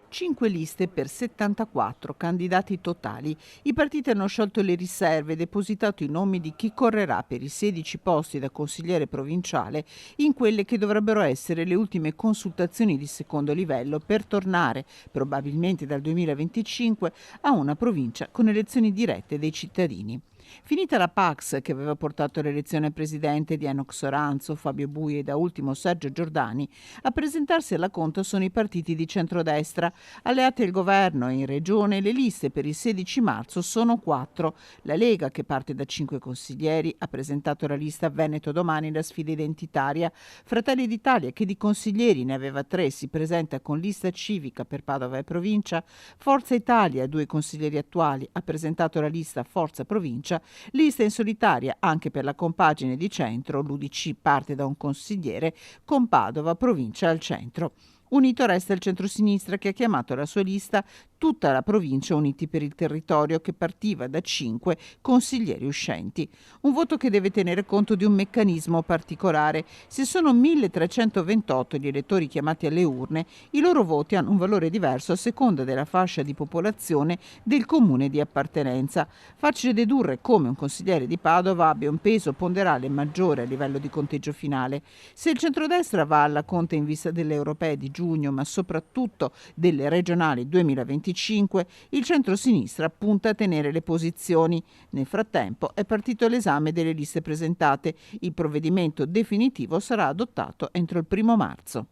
5 liste per 74 candidati totali. I partiti hanno sciolto le riserve e depositato i nomi di chi correrà per i 16 posti da consigliere provinciale in quelle che dovrebbero essere le ultime consultazioni di secondo livello per tornare, probabilmente dal 2025, a una provincia con elezioni dirette dei cittadini. Finita la Pax che aveva portato all'elezione presidente di Enoch Soranzo, Fabio Bui e da ultimo Sergio Giordani, a presentarsi alla conto sono i partiti di centrodestra. Alleati al governo e in regione le liste per il 16 marzo sono 4. La Lega, che parte da 5 consiglieri, ha presentato la lista Veneto Domani, la sfida identitaria. Fratelli d'Italia, che di consiglieri ne aveva 3, si presenta con lista civica per Padova e provincia. Forza Italia, 2 consiglieri attuali, ha presentato la lista Forza Provincia. Lista in solitaria anche per la compagine di centro, l'UDC parte da un consigliere con Padova provincia al centro. Unito resta il centrosinistra che ha chiamato alla sua lista tutta la provincia Uniti per il Territorio che partiva da 5 consiglieri uscenti. Un voto che deve tenere conto di un meccanismo particolare. Se sono 1328 gli elettori chiamati alle urne, i loro voti hanno un valore diverso a seconda della fascia di popolazione del comune di appartenenza. Facile dedurre come un consigliere di Padova abbia un peso ponderale maggiore a livello di conteggio finale. Se il centrodestra va alla conta in vista delle europee di giugno, ma soprattutto delle regionali 2025, il centro-sinistra punta a tenere le posizioni. Nel frattempo è partito l'esame delle liste presentate. Il provvedimento definitivo sarà adottato entro il 1 marzo.